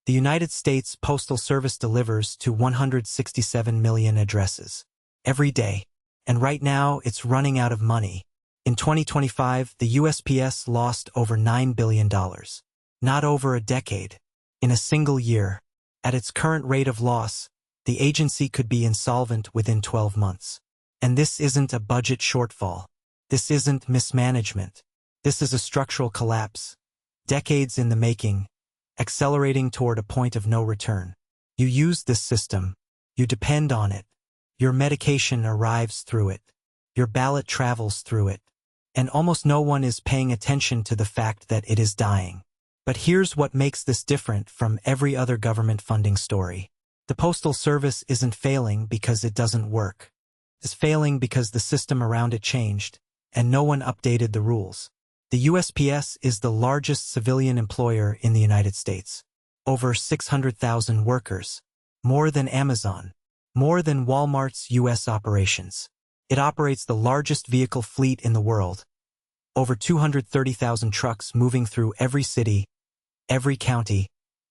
The United States Postal Service delivers to 167 million addresses every day, and right now it's running out of money. In 2025, the USPS lost over $9 billion. Not over a decade. In a single year. At its current rate of loss, the agency could be insolvent within 12 months. And this isn't a budget shortfall. This isn't mismanagement. This is a structural collapse. Decades in the making, accelerating toward a point of no return. You use this system. You depend on it. Your medication arrives through it. Your ballot travels through it. And almost no one is paying attention to the fact that it is dying. But here's what makes this different from every other government funding story. The Postal Service isn't failing because it doesn't work. It's failing because the system around it changed, and no one updated the rules. The USPS is the largest civilian employer in the United States. Over 600,000 workers. More than Amazon. More than Walmart's U.S. operations. It operates the largest vehicle fleet in the world. Over 230,000 trucks moving through every city, every county,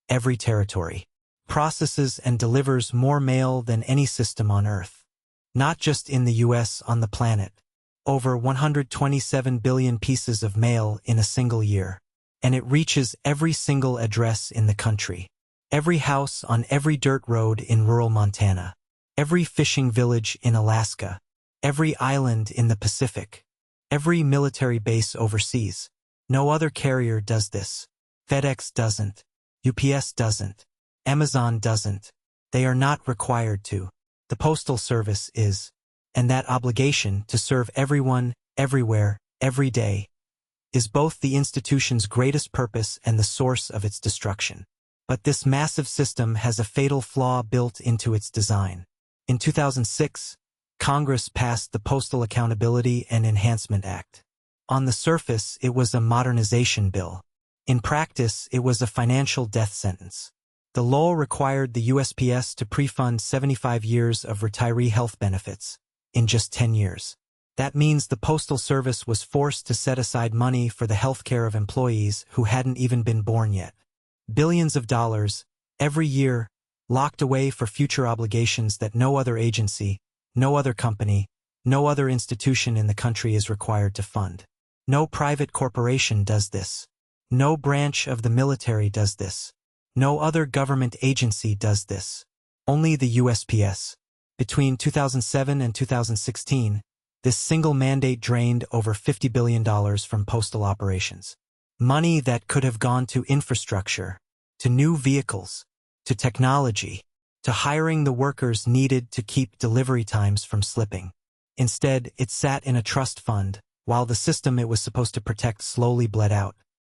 every territory. Processes and delivers more mail than any system on Earth. Not just in the U.S., on the planet. Over 127 billion pieces of mail in a single year. And it reaches every single address in the country. Every house on every dirt road in rural Montana. Every fishing village in Alaska. Every island in the Pacific. Every military base overseas. No other carrier does this. FedEx doesn't. UPS doesn't. Amazon doesn't. They are not required to. The Postal Service is. And that obligation to serve everyone, everywhere, every day, is both the institution's greatest purpose and the source of its destruction. But this massive system has a fatal flaw built into its design. In 2006, Congress passed the Postal Accountability and Enhancement Act. On the surface, it was a modernization bill. In practice, it was a financial death sentence. The law required the USPS to pre-fund 75 years of retiree health benefits in just 10 years. That means the Postal Service was forced to set aside money for the health care of employees who hadn't even been born yet. Billions of dollars, every year, locked away for future obligations that no other agency, no other company, no other institution in the country is required to fund. No private corporation does this. No branch of the military does this. No other government agency does this. Only the USPS. Between 2007 and 2016, this single mandate drained over $50 billion from postal operations. Money that could have gone to infrastructure, to new vehicles, to technology, to hiring the workers needed to keep delivery times from slipping. Instead, it sat in a trust fund, while the system it was supposed to protect slowly bled out.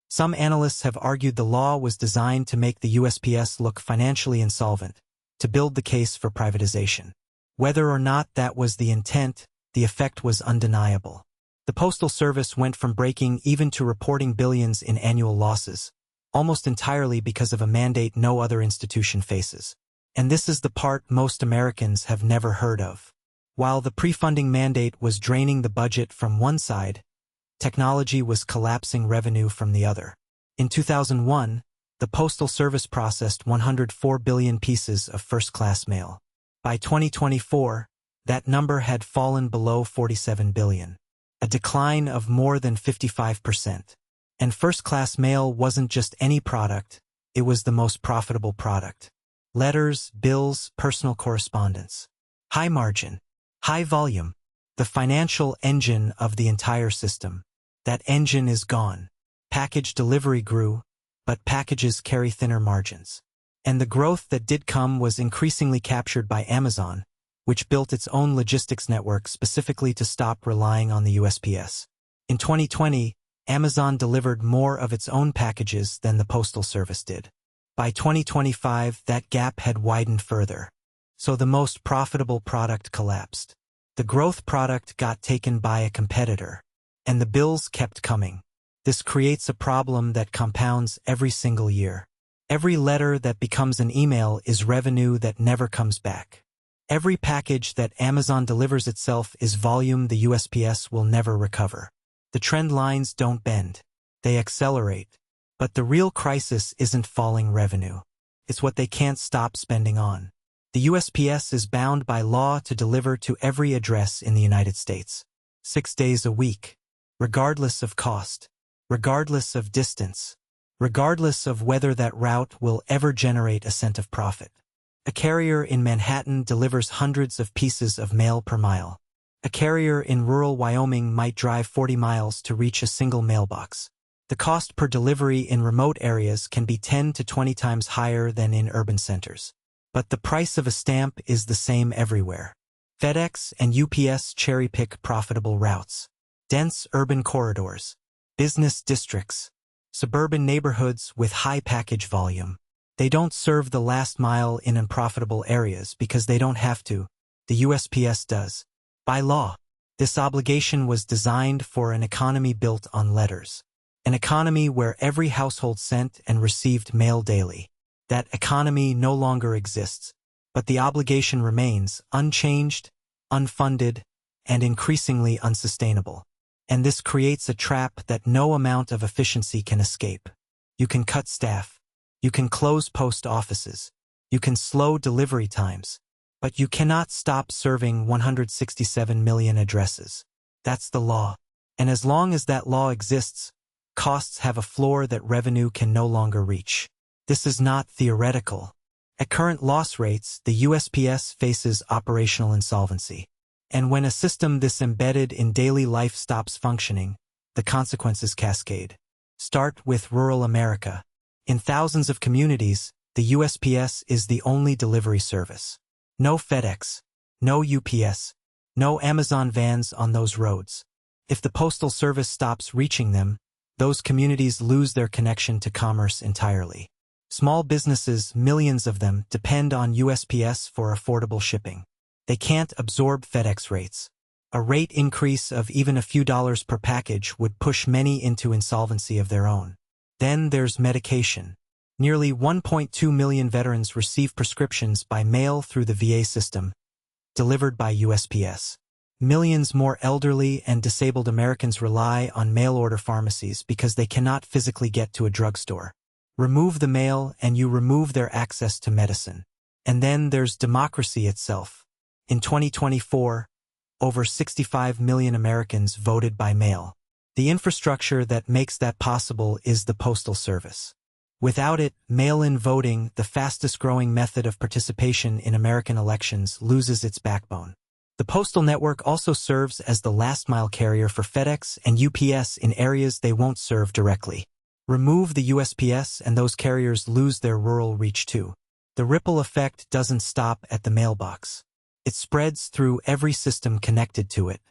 Some analysts have argued the law was designed to make the USPS look financially insolvent, to build the case for privatization. Whether or not that was the intent, the effect was undeniable. The Postal Service went from breaking even to reporting billions in annual losses, almost entirely because of a mandate no other institution faces. And this is the part most Americans have never heard of. While the pre-funding mandate was draining the budget from one side, technology was collapsing revenue from the other. In 2001, the Postal Service processed 104 billion pieces of first-class mail. By 2024, that number had fallen below 47 billion, a decline of more than 55%. And first-class mail wasn't just any product, it was the most profitable product. Letters, bills, personal correspondence. High margin, high volume, the financial engine of the entire system. That engine is gone. Package delivery grew, but packages carry thinner margins. And the growth that did come was increasingly captured by Amazon, which built its own logistics network specifically to stop relying on the USPS. In 2020, Amazon delivered more of its own packages than the Postal Service did. By 2025, that gap had widened further. So the most profitable product collapsed. The growth product got taken by a competitor. And the bills kept coming. This creates a problem that compounds every single year. Every letter that becomes an email is revenue that never comes back. Every package that Amazon delivers itself is volume the USPS will never recover. The trend lines don't bend. They accelerate. But the real crisis isn't falling revenue. It's what they can't stop spending on. The USPS is bound by law to deliver to every address in the United States, 6 days a week, regardless of cost, regardless of distance, regardless of whether that route will ever generate a cent of profit. A carrier in Manhattan delivers hundreds of pieces of mail per mile. A carrier in rural Wyoming might drive 40 miles to reach a single mailbox. The cost per delivery in remote areas can be 10 to 20 times higher than in urban centers. But the price of a stamp is the same everywhere. FedEx and UPS cherry-pick profitable routes. Dense urban corridors, business districts, suburban neighborhoods with high package volume. They don't serve the last mile in unprofitable areas because they don't have to. The USPS does. By law, this obligation was designed for an economy built on letters. An economy where every household sent and received mail daily. That economy no longer exists, but the obligation remains unchanged, unfunded, and increasingly unsustainable. And this creates a trap that no amount of efficiency can escape. You can cut staff. You can close post offices. You can slow delivery times. But you cannot stop serving 167 million addresses. That's the law. And as long as that law exists, costs have a floor that revenue can no longer reach. This is not theoretical. At current loss rates, the USPS faces operational insolvency. And when a system this embedded in daily life stops functioning, the consequences cascade. Start with rural America. In thousands of communities, the USPS is the only delivery service. No FedEx, no UPS, no Amazon vans on those roads. If the Postal Service stops reaching them, those communities lose their connection to commerce entirely. Small businesses, millions of them, depend on USPS for affordable shipping. They can't absorb FedEx rates. A rate increase of even a few dollars per package would push many into insolvency of their own. Then there's medication. Nearly 1.2 million veterans receive prescriptions by mail through the VA system, delivered by USPS. Millions more elderly and disabled Americans rely on mail-order pharmacies because they cannot physically get to a drugstore. Remove the mail and you remove their access to medicine. And then there's democracy itself. In 2024, over 65 million Americans voted by mail. The infrastructure that makes that possible is the Postal Service. Without it, mail-in voting, the fastest-growing method of participation in American elections, loses its backbone. The postal network also serves as the last-mile carrier for FedEx and UPS in areas they won't serve directly. Remove the USPS and those carriers lose their rural reach too. The ripple effect doesn't stop at the mailbox. It spreads through every system connected to it.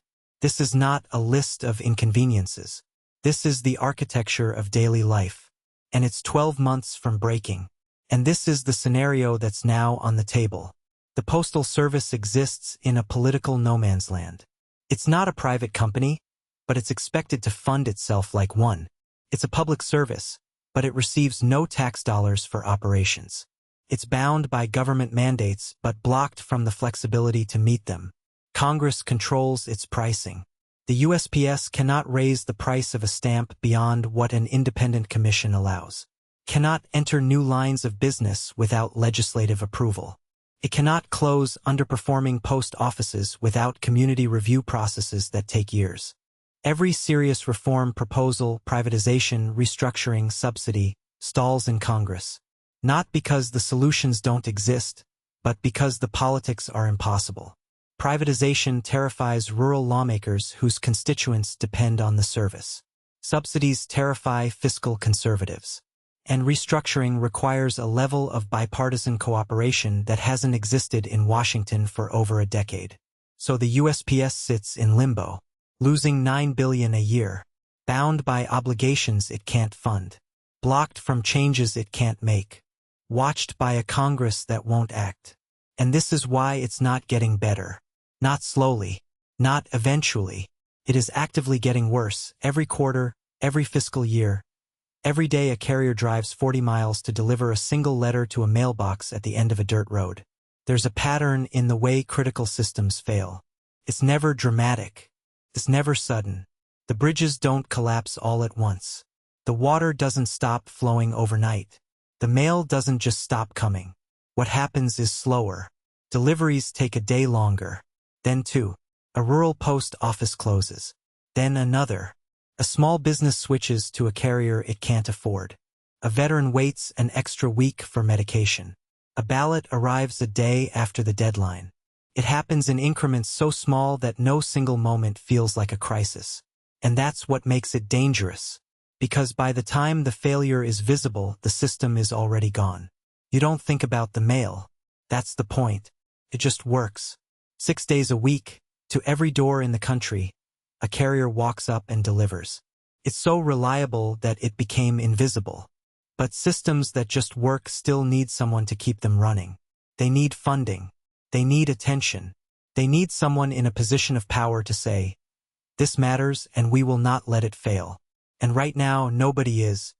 This is not a list of inconveniences. This is the architecture of daily life. And it's 12 months from breaking. And this is the scenario that's now on the table. The Postal Service exists in a political no man's land. It's not a private company, but it's expected to fund itself like one. It's a public service, but it receives no tax dollars for operations. It's bound by government mandates but blocked from the flexibility to meet them. Congress controls its pricing. The USPS cannot raise the price of a stamp beyond what an independent commission allows. Cannot enter new lines of business without legislative approval. It cannot close underperforming post offices without community review processes that take years. Every serious reform proposal, privatization, restructuring, subsidy, stalls in Congress. Not because the solutions don't exist, but because the politics are impossible. Privatization terrifies rural lawmakers whose constituents depend on the service. Subsidies terrify fiscal conservatives. And restructuring requires a level of bipartisan cooperation that hasn't existed in Washington for over a decade. So the USPS sits in limbo, losing $9 billion a year, bound by obligations it can't fund, blocked from changes it can't make, watched by a Congress that won't act. And this is why it's not getting better. Not slowly, not eventually. It is actively getting worse every quarter, every fiscal year. Every day a carrier drives 40 miles to deliver a single letter to a mailbox at the end of a dirt road. There's a pattern in the way critical systems fail. It's never dramatic. It's never sudden. The bridges don't collapse all at once. The water doesn't stop flowing overnight. The mail doesn't just stop coming. What happens is slower. Deliveries take a day longer. Then two. A rural post office closes. Then another. A small business switches to a carrier it can't afford. A veteran waits an extra week for medication. A ballot arrives a day after the deadline. It happens in increments so small that no single moment feels like a crisis. And that's what makes it dangerous. Because by the time the failure is visible, the system is already gone. You don't think about the mail. That's the point. It just works. 6 days a week, to every door in the country, a carrier walks up and delivers. It's so reliable that it became invisible. But systems that just work still need someone to keep them running. They need funding. They need attention. They need someone in a position of power to say, "This matters and we will not let it fail." And right now, nobody is.